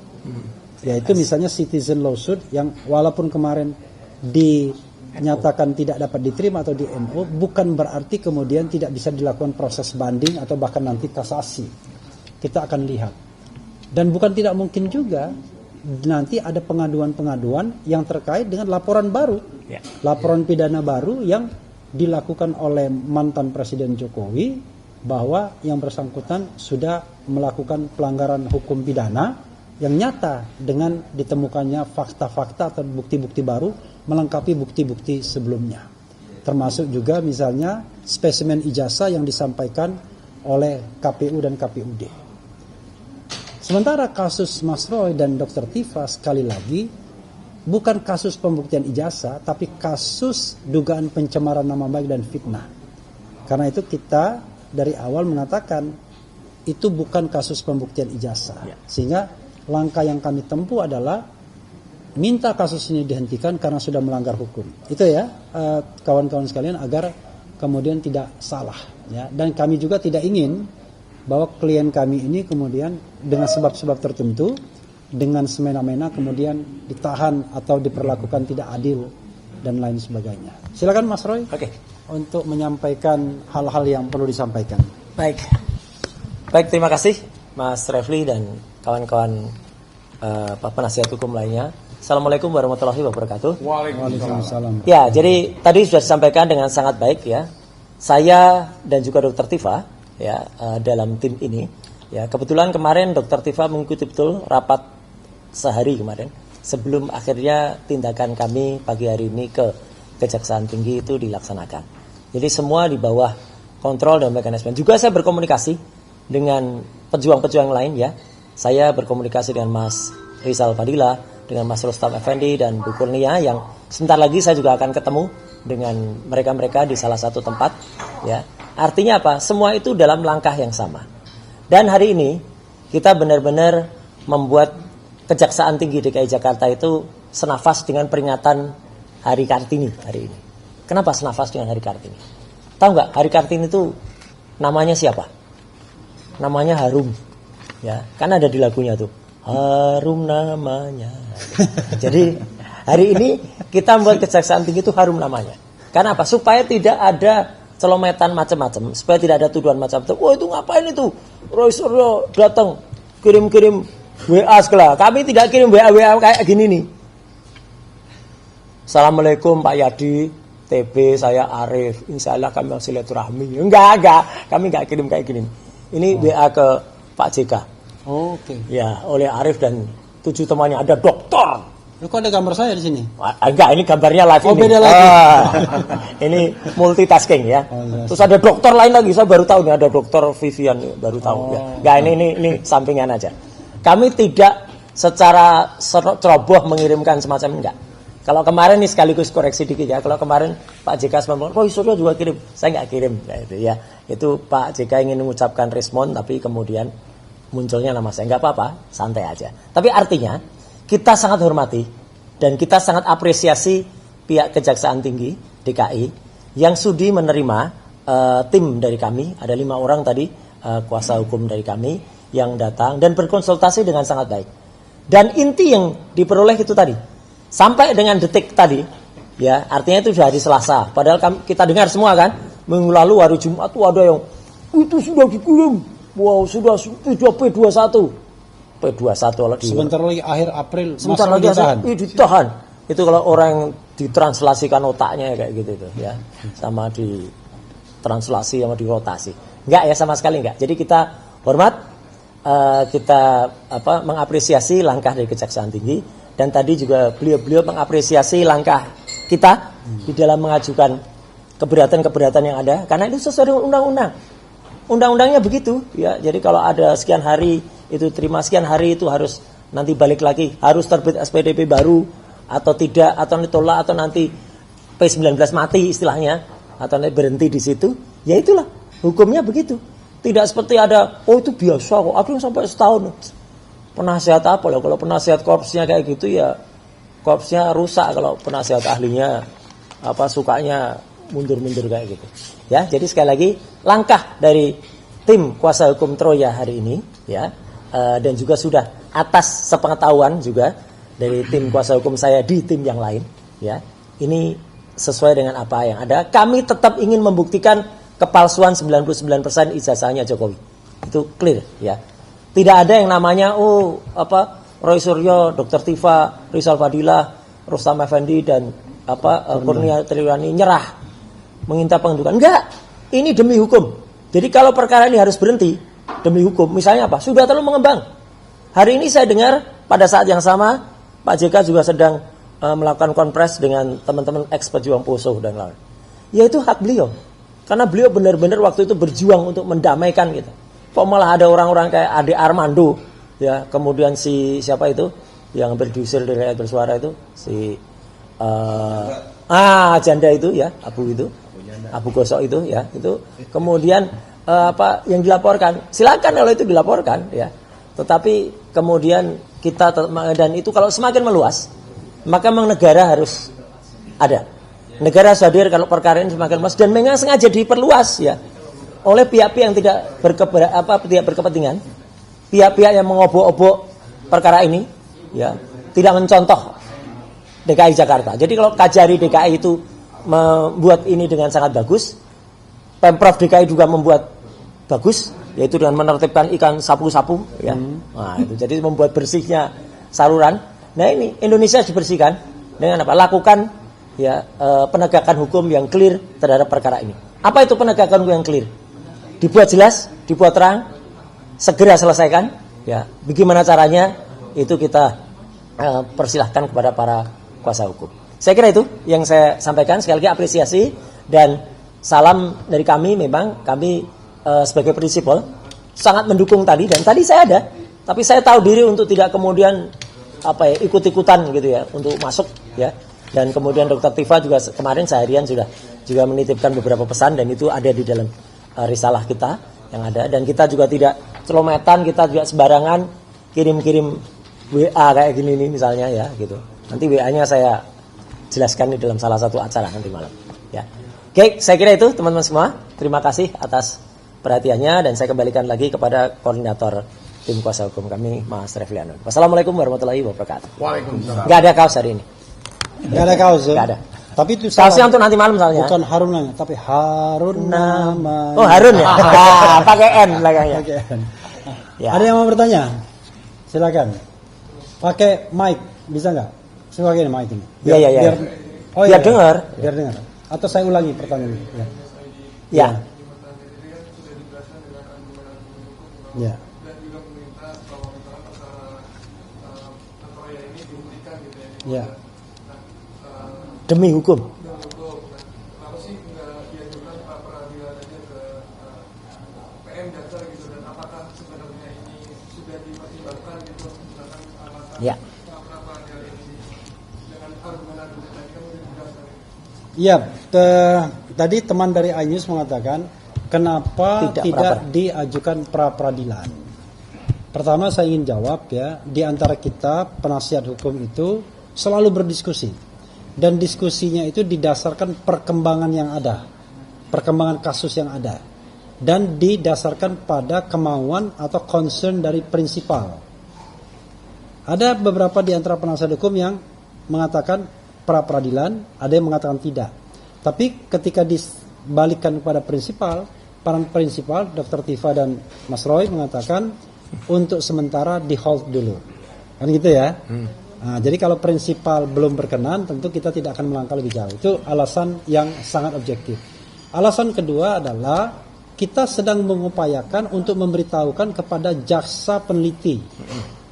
Yaitu misalnya citizen lawsuit yang walaupun kemarin dinyatakan tidak dapat diterima atau di MO, bukan berarti kemudian tidak bisa dilakukan proses banding atau bahkan nanti kasasi. Kita akan lihat. Dan bukan tidak mungkin juga nanti ada pengaduan-pengaduan yang terkait dengan laporan baru. Laporan pidana baru yang dilakukan oleh mantan Presiden Jokowi bahwa yang bersangkutan sudah melakukan pelanggaran hukum pidana yang nyata dengan ditemukannya fakta-fakta atau bukti-bukti baru melengkapi bukti-bukti sebelumnya. Termasuk juga misalnya spesimen ijazah yang disampaikan oleh KPU dan KPUD. Sementara kasus Mas Roy dan Dr. Tifa sekali lagi bukan kasus pembuktian ijazah, tapi kasus dugaan pencemaran nama baik dan fitnah. Karena itu kita dari awal mengatakan itu bukan kasus pembuktian ijazah. Sehingga langkah yang kami tempuh adalah minta kasus ini dihentikan karena sudah melanggar hukum. Itu ya kawan-kawan sekalian agar kemudian tidak salah. Ya. Dan kami juga tidak ingin bahwa klien kami ini kemudian dengan sebab-sebab tertentu, dengan semena-mena kemudian ditahan atau diperlakukan tidak adil dan lain sebagainya. Silakan Mas Roy untuk menyampaikan hal-hal yang perlu disampaikan. Baik, terima kasih Mas Refli dan kawan-kawan penasihat hukum lainnya. Assalamualaikum warahmatullahi wabarakatuh. Waalaikumsalam. Ya, jadi tadi sudah disampaikan dengan sangat baik ya. Saya dan juga Dr. Tifa ya dalam tim ini ya, kebetulan kemarin Dr. Tifa mengikuti betul rapat sehari kemarin sebelum akhirnya tindakan kami pagi hari ini ke Kejaksaan Tinggi itu dilaksanakan. Jadi semua di bawah kontrol dan mekanisme. Juga saya berkomunikasi dengan pejuang-pejuang lain ya. Saya berkomunikasi dengan Mas Rizal Fadila, dengan Mas Rustam Effendi dan Bu Kurnia, yang sebentar lagi saya juga akan ketemu dengan mereka-mereka di salah satu tempat ya. Artinya apa? Semua itu dalam langkah yang sama. Dan hari ini kita benar-benar membuat Kejaksaan Tinggi DKI Jakarta itu senafas dengan peringatan Hari Kartini hari ini. Kenapa senafas dengan Hari Kartini? Tahu nggak, Hari Kartini itu namanya siapa? Namanya Harum. Ya, kan ada di lagunya tuh. Harum namanya. Jadi hari ini kita membuat Kejaksaan Tinggi itu harum namanya. Karena apa? Supaya tidak ada celometan macam-macam, supaya tidak ada tuduhan macam-macam. Oh, itu ngapain itu? Roy Suryo datang kirim-kirim WA segala. Kami tidak kirim WA kayak gini nih. Assalamualaikum Pak Yadi, TB saya Arif, insya Allah kami masih silaturahmi. Enggak, kami enggak kirim kayak gini. Ini WA ke Pak JK. Oh, oke. Ya, oleh Arif dan 7 temannya, ada dokter. Kok ada gambar saya di sini? Enggak, ini gambarnya live Oh, ini. beda lagi. Ini multitasking ya. Oh, yes. Terus ada dokter lain lagi, saya baru tahu nih ada dokter Vivian, baru tahu ya. Enggak, ini sampingan aja. Kami tidak secara ceroboh mengirimkan semacam enggak. Kalau kemarin nih sekaligus koreksi dikit ya. Kalau kemarin Pak JK sempat Roy Suryo juga kirim, saya nggak kirim. Nah, itu ya. Itu Pak JK ingin mengucapkan respon, tapi kemudian munculnya nama saya. Nggak apa-apa, santai aja. Tapi artinya kita sangat hormati dan kita sangat apresiasi pihak Kejaksaan Tinggi DKI yang sudi menerima tim dari kami. Ada 5 orang tadi kuasa hukum dari kami yang datang dan berkonsultasi dengan sangat baik. Dan inti yang diperoleh itu tadi. Sampai dengan detik tadi, ya artinya itu sudah hari Selasa. Padahal kita dengar semua kan, minggu lalu hari Jumat tuh ada yang itu sudah dikirim. Wow, sudah P21 kalau di Sebentar lagi akhir April. sebentar lagi ditahan. Itu kalau orang yang ditranslasikan otaknya kayak gitu itu ya. Sama di translasi sama dirotasi. Enggak ya, sama sekali enggak. Jadi kita hormat, kita mengapresiasi langkah dari Kejaksaan Tinggi. Dan tadi juga beliau mengapresiasi langkah kita di dalam mengajukan keberatan-keberatan yang ada, karena itu sesuai dengan undang-undang. Undang-undangnya begitu, ya. Jadi kalau ada sekian hari itu terima, sekian hari itu harus nanti balik lagi, harus terbit SPDP baru atau tidak, atau ditolak, atau nanti P19 mati istilahnya, atau nanti berhenti di situ. Ya itulah hukumnya begitu. Tidak seperti ada, oh itu biasa kok, ada yang sampai setahun. Penasihat apa loh? Kalau penasihat korpsnya kayak gitu ya korpsnya rusak. Kalau penasihat ahlinya sukanya mundur-mundur kayak gitu. Ya, jadi sekali lagi langkah dari tim kuasa hukum Troya hari ini ya, dan juga sudah atas sepengetahuan juga dari tim kuasa hukum saya di tim yang lain ya. Ini sesuai dengan apa yang ada. Kami tetap ingin membuktikan kepalsuan 99% ijazahnya Jokowi. Itu clear ya. Tidak ada yang namanya Roy Suryo, Dr. Tifa, Rizal Fadila, Rustam Effendi dan Kurnia Triwani nyerah meminta pengunduran. Enggak. Ini demi hukum. Jadi kalau perkara ini harus berhenti demi hukum, misalnya apa? Sudah terlalu mengembang. Hari ini saya dengar pada saat yang sama Pak JK juga sedang melakukan konpres dengan teman-teman ex pejuang Poso dan lain. Ya itu hak beliau. Karena beliau benar-benar waktu itu berjuang untuk mendamaikan kita. Kok malah ada orang-orang kayak Ade Armando, ya, kemudian si siapa itu yang diusir dari Rakyat Bersuara itu, si janda itu ya, Abu Gosok itu ya, itu kemudian yang dilaporkan, silakan kalau itu dilaporkan ya. Tetapi kemudian kita dan itu kalau semakin meluas, maka memang negara harus ada. Negara harus hadir kalau perkara ini semakin meluas dan memang sengaja diperluas ya. Oleh pihak-pihak yang tidak berkepentingan, pihak-pihak yang mengobok-obok perkara ini, ya, tidak mencontoh DKI Jakarta. Jadi kalau Kajari DKI itu membuat ini dengan sangat bagus, Pemprov DKI juga membuat bagus, yaitu dengan menertibkan ikan sapu-sapu, ya. Nah, itu jadi membuat bersihnya saluran. Nah ini Indonesia harus dibersihkan dengan apa? Lakukan ya penegakan hukum yang clear terhadap perkara ini. Apa itu penegakan hukum yang clear? Dibuat jelas, dibuat terang, segera selesaikan. Ya, bagaimana caranya? Itu kita persilahkan kepada para kuasa hukum. Saya kira itu yang saya sampaikan. Sekali lagi apresiasi dan salam dari kami. Memang kami sebagai prinsipal sangat mendukung tadi, dan tadi saya ada, tapi saya tahu diri untuk tidak kemudian ikut-ikutan gitu ya untuk masuk ya. Dan kemudian Dr. Tifa juga kemarin seharian juga menitipkan beberapa pesan, dan itu ada di dalam risalah kita yang ada. Dan kita juga tidak celometan, kita juga sembarangan kirim-kirim WA kayak gini nih misalnya ya gitu. Nanti WA-nya saya jelaskan di dalam salah satu acara nanti malam ya. Oke, saya kira itu teman-teman semua. Terima kasih atas perhatiannya, dan saya kembalikan lagi kepada koordinator tim kuasa hukum kami, Mas Refli Anun. Wassalamualaikum warahmatullahi wabarakatuh. Waalaikumsalam. Gak ada kaos hari ini. Nggak ada kaos. Gak ada. Tapi itu Kaosnya untuk nanti malam soalnya. bukan Harun namanya, tapi Harun namanya. Oh, Harun ya. Pakai N belakangnya. Oke. Ya. Ada yang mau bertanya? Silakan. Pakai mic bisa nggak? Saya pakai mic ini. Iya. Biar dengar. Biar dengar. Atau saya ulangi pertanyaan ini. Ya. Ya. Ya. Demi hukum. Ya. Iya, tadi teman dari iNews mengatakan kenapa tidak diajukan pra peradilan. Pertama saya ingin jawab ya, di antara kita penasihat hukum itu selalu berdiskusi, dan diskusinya itu didasarkan perkembangan yang ada, perkembangan kasus yang ada, dan didasarkan pada kemauan atau concern dari prinsipal. Ada beberapa di antara penasihat hukum yang mengatakan pra peradilan, ada yang mengatakan tidak. Tapi ketika dibalikkan kepada prinsipal, para prinsipal Dr. Tifa dan Mas Roy mengatakan untuk sementara di hold dulu, kan gitu ya. Nah, jadi kalau prinsipal belum berkenan, tentu kita tidak akan melangkah lebih jauh. Itu alasan yang sangat objektif. Alasan kedua adalah kita sedang mengupayakan untuk memberitahukan kepada jaksa peneliti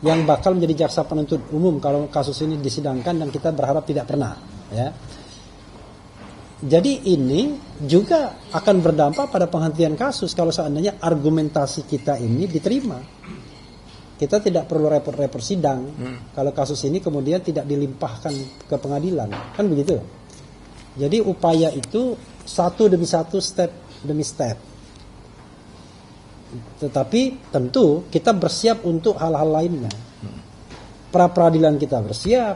yang bakal menjadi jaksa penuntut umum kalau kasus ini disidangkan, dan kita berharap tidak pernah ya. Jadi ini juga akan berdampak pada penghentian kasus kalau seandainya argumentasi kita ini diterima. Kita tidak perlu repot-repot sidang kalau kasus ini kemudian tidak dilimpahkan ke pengadilan, kan begitu. Jadi upaya itu satu demi satu, step demi step. Tetapi tentu kita bersiap untuk hal-hal lainnya. Pra peradilan kita bersiap,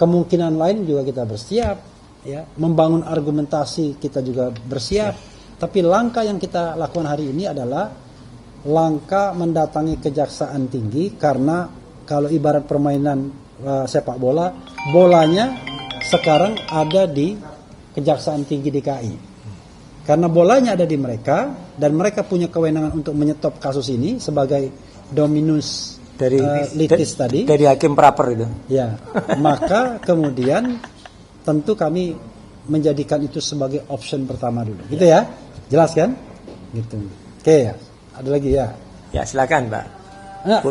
kemungkinan lain juga kita bersiap, ya, membangun argumentasi kita juga bersiap. Tapi langkah yang kita lakukan hari ini adalah langkah mendatangi Kejaksaan Tinggi, karena kalau ibarat permainan sepak bola, bolanya sekarang ada di Kejaksaan Tinggi DKI. Karena bolanya ada di mereka, dan mereka punya kewenangan untuk menyetop kasus ini sebagai dominus Dari litis tadi. Dari hakim praper itu. Ya, maka kemudian tentu kami menjadikan itu sebagai option pertama dulu. Gitu ya? Jelas kan? Gitu. Oke, ada lagi ya? Ya, silakan, Pak. Nah,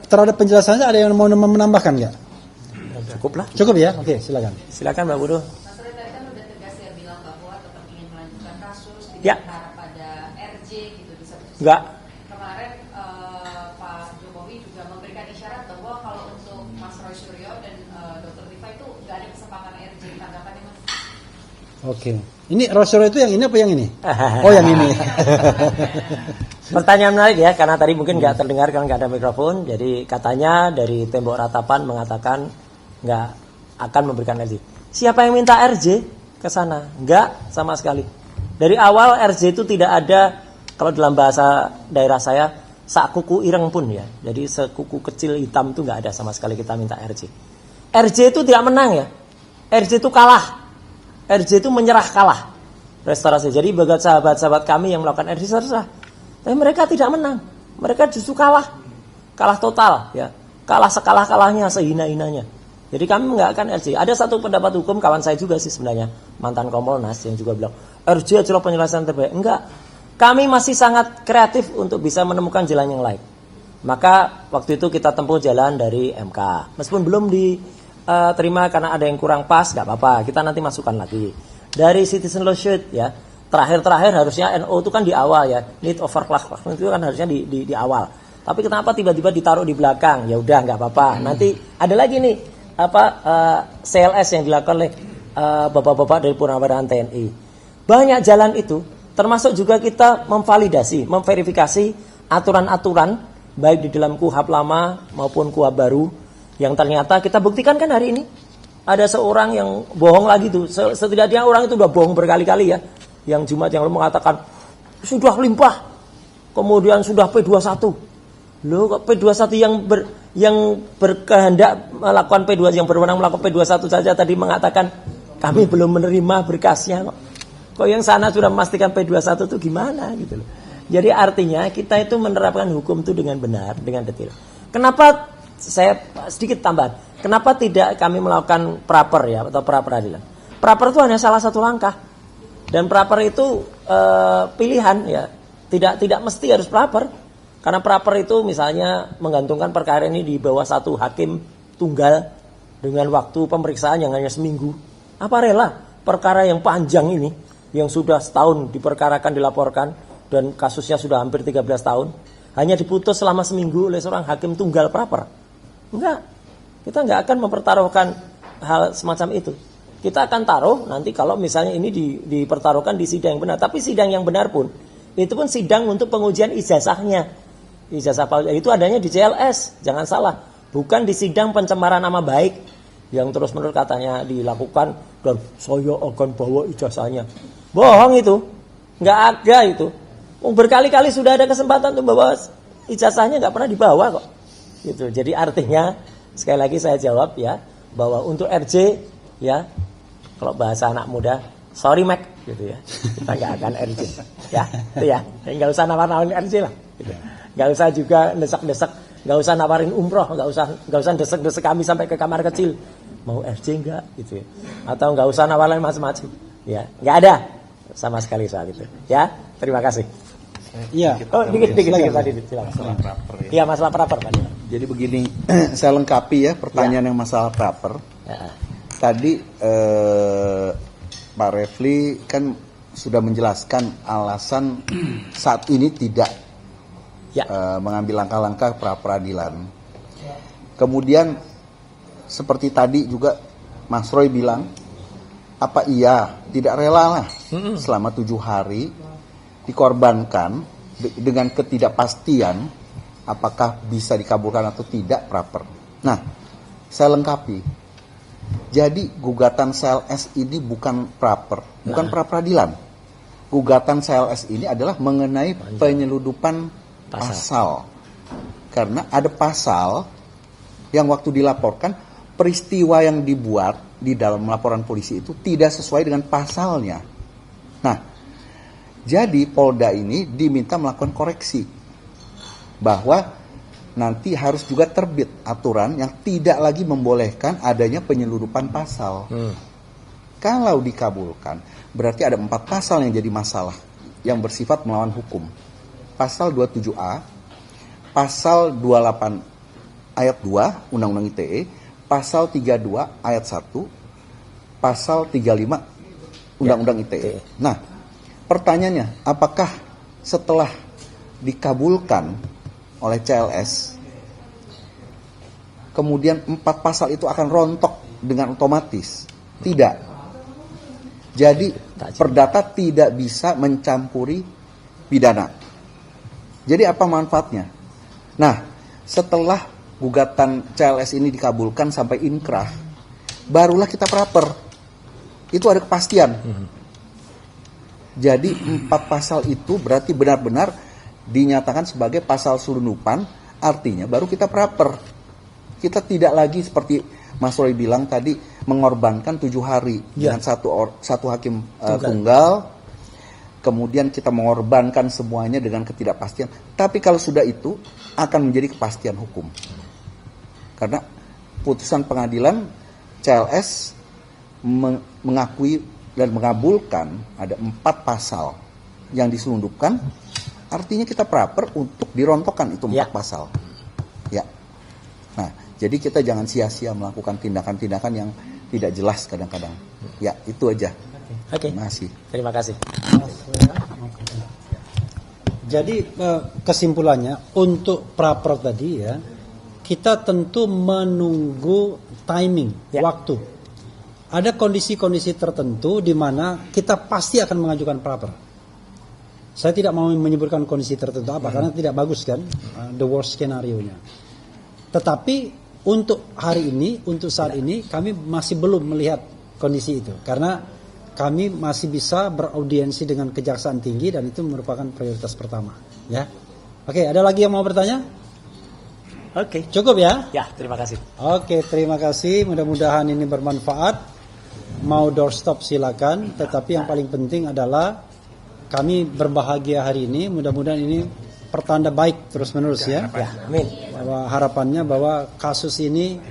terhadap penjelasannya ada yang mau menambahkan nggak? Cukup lah. Cukup ya? Oke, silakan. Silakan, Mbak Budo. Mas Roy tadi kan udah tegas ya bilang bahwa tetap ingin melanjutkan kasus, Ya. tidak berharap pada RJ gitu di satu sisi. Enggak. Kemarin Pak Jokowi juga memberikan isyarat bahwa kalau untuk Mas Roy Suryo dan Dr. Tifa itu nggak ada kesempatan RJ, tanggapannya Mas? Oke. Ini Rosero itu yang ini apa yang ini? Oh, yang ini. Pertanyaan menarik ya, karena tadi mungkin nggak terdengar karena nggak ada mikrofon. Jadi katanya dari tembok ratapan mengatakan nggak akan memberikan RJ. Siapa yang minta RJ ke sana? Nggak sama sekali. Dari awal RJ itu tidak ada, kalau dalam bahasa daerah saya, sak kuku ireng pun ya. Jadi sekuku kecil hitam itu nggak ada sama sekali kita minta RJ. RJ itu tidak menang ya. RJ itu kalah. RJ itu menyerah kalah. Restorasi. Jadi bagi sahabat-sahabat kami yang melakukan RJ terserah. Tapi mereka tidak menang. Mereka justru kalah. Kalah total ya. Kalah sekalah-kalahnya, sehina-hinanya. Jadi kami nggak akan RJ. Ada satu pendapat hukum kawan saya juga sih sebenarnya, mantan Kompolnas, yang juga bilang RJ adalah penyelesaian terbaik. Enggak. Kami masih sangat kreatif untuk bisa menemukan jalan yang lain. Maka waktu itu kita tempuh jalan dari MK. Meskipun belum diterima karena ada yang kurang pas, nggak apa-apa. Kita nanti masukkan lagi. Dari citizen lawsuit ya, Terakhir harusnya NO itu kan di awal ya, need overclock itu kan harusnya di awal. Tapi kenapa tiba-tiba ditaruh di belakang? Ya udah nggak apa-apa. Nanti ada lagi nih CLS yang dilakukan oleh bapak-bapak dari Purnawirawan TNI. Banyak jalan itu, termasuk juga kita memverifikasi aturan-aturan baik di dalam KUHP lama maupun KUHP baru yang ternyata kita buktikan kan hari ini ada seorang yang bohong lagi tuh. Setidaknya orang itu udah bohong berkali-kali ya. Yang Jumat yang lalu mengatakan sudah limpah, kemudian sudah P21. Loh, kok P21 yang berkehendak melakukan P2 yang berwenang melakukan P21 saja tadi mengatakan kami belum menerima berkasnya kok. Kok yang sana sudah memastikan P21 itu gimana gitu loh. Jadi artinya kita itu menerapkan hukum itu dengan benar, dengan detail. Kenapa saya sedikit tambahan? Kenapa tidak kami melakukan praper ya atau pra peradilan? Praper itu hanya salah satu langkah. Dan praper itu pilihan ya, tidak mesti harus praper. Karena praper itu misalnya menggantungkan perkara ini di bawah satu hakim tunggal dengan waktu pemeriksaan yang hanya seminggu. Apa rela perkara yang panjang ini yang sudah setahun diperkarakan dilaporkan dan kasusnya sudah hampir 13 tahun hanya diputus selama seminggu oleh seorang hakim tunggal praper? Enggak. Kita enggak akan mempertaruhkan hal semacam itu. Kita akan taruh nanti kalau misalnya ini dipertaruhkan di sidang yang benar. Tapi sidang yang benar pun, itu pun sidang untuk pengujian ijazahnya. Ijazah itu adanya di CLS, jangan salah. Bukan di sidang pencemaran nama baik yang terus-menerus katanya dilakukan dan saya akan bawa ijazahnya. Bohong itu, nggak ada itu. Berkali-kali sudah ada kesempatan untuk bawa ijazahnya, nggak pernah dibawa kok. Gitu. Jadi artinya sekali lagi saya jawab ya bahwa untuk RJ ya. Kalau bahasa anak muda, sorry Mac, gitu ya. Kita nggak akan RJ, ya, itu ya. Nggak usah nawarin RJ lah. Gitu. Nggak usah juga desak-desak, nggak usah nawarin umroh, nggak usah desek-desek kami sampai ke kamar kecil. Mau RJ nggak, gitu ya. Atau nggak usah nawarin macam-macam, ya. Nggak ada sama sekali soal itu. Ya, terima kasih. Iya. Oh, dikit tadi, silakan. Iya, masalah praper tadi. Jadi begini, saya lengkapi ya pertanyaan yang masalah praper. Ya. Tadi Pak Refli kan sudah menjelaskan alasan saat ini tidak mengambil langkah-langkah pra peradilan. Kemudian seperti tadi juga Mas Roy bilang, apa iya tidak rela lah selama 7 hari dikorbankan dengan ketidakpastian apakah bisa dikabulkan atau tidak praper. Nah, saya lengkapi. Jadi gugatan CLS ini bukan praper, bukan pra peradilan. Gugatan CLS ini adalah mengenai penyeludupan pasal. Karena ada pasal yang waktu dilaporkan peristiwa yang dibuat di dalam laporan polisi itu tidak sesuai dengan pasalnya. Nah, jadi Polda ini diminta melakukan koreksi bahwa nanti harus juga terbit aturan yang tidak lagi membolehkan adanya penyeludupan pasal. Kalau dikabulkan, berarti ada 4 pasal yang jadi masalah, yang bersifat melawan hukum. Pasal 27A, pasal 28 ayat 2 Undang-Undang ITE, pasal 32 ayat 1, pasal 35 Undang-Undang ITE. Nah, pertanyaannya, apakah setelah dikabulkan oleh CLS, kemudian 4 pasal itu akan rontok dengan otomatis? Tidak. Jadi perdata tidak bisa mencampuri pidana. Jadi apa manfaatnya? Nah, setelah gugatan CLS ini dikabulkan sampai inkrah, barulah kita praper. Itu ada kepastian. Jadi 4 pasal itu berarti benar-benar dinyatakan sebagai pasal selundupan, artinya baru kita praper. Kita tidak lagi seperti Mas Roy bilang tadi mengorbankan 7 hari dengan satu hakim tunggal. Kemudian kita mengorbankan semuanya dengan ketidakpastian. Tapi kalau sudah itu akan menjadi kepastian hukum. Karena putusan pengadilan CLS mengakui dan mengabulkan ada 4 pasal yang diselundupkan. Artinya kita praper untuk dirontokkan itu 4 pasal. Ya. Nah, jadi kita jangan sia-sia melakukan tindakan-tindakan yang tidak jelas kadang-kadang. Ya, itu aja. Oke. Terima kasih. Terima kasih. Jadi kesimpulannya untuk pra-pro tadi ya, kita tentu menunggu timing, waktu. Ada kondisi-kondisi tertentu di mana kita pasti akan mengajukan pra-pro. Saya tidak mau menyebutkan kondisi tertentu apa, karena tidak bagus kan, the worst skenario-nya. Tetapi untuk hari ini, untuk saat ini, kami masih belum melihat kondisi itu. Karena kami masih bisa beraudiensi dengan Kejaksaan Tinggi dan itu merupakan prioritas pertama. Ya, oke. Ada lagi yang mau bertanya? Oke. Cukup ya? Ya, terima kasih. Oke, terima kasih. Mudah-mudahan ini bermanfaat. Mau doorstop silakan. Tetapi yang paling penting adalah kami berbahagia hari ini. Mudah-mudahan ini pertanda baik terus-menerus ya. Ya, amin. Bahwa harapannya bahwa kasus ini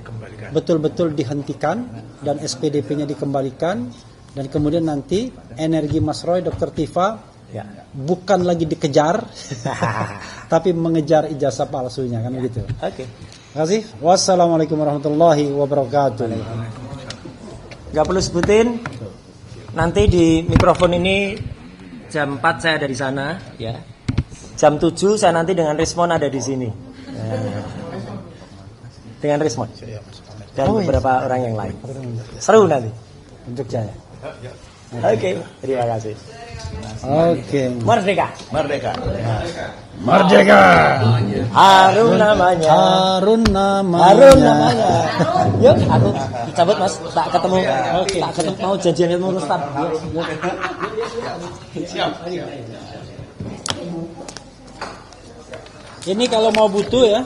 betul-betul dihentikan dan SPDP-nya dikembalikan. Dan kemudian nanti energi Mas Roy, Dr. Tifa bukan lagi dikejar, tapi mengejar ijazah palsunya kan begitu. Oke. Terima kasih. Wassalamualaikum warahmatullahi wabarakatuh. Gak perlu sebutin. Nanti di mikrofon ini jam 4 saya ada di sana, ya. Jam 7 saya nanti dengan Rismon ada di sini. Dengan Rismon dan beberapa orang yang lain. Seru nanti untuk saya. Oke, terima kasih. Oke. Merdeka. Merdeka. Merdeka. Harum namanya. Harun namanya. Harum namanya. Yuk, aku cabut Mas. Tak ketemu. Tak ketemu mau janjian ketemu Ustaz. Ini kalau mau butuh ya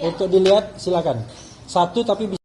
untuk dilihat silakan. Satu tapi bisa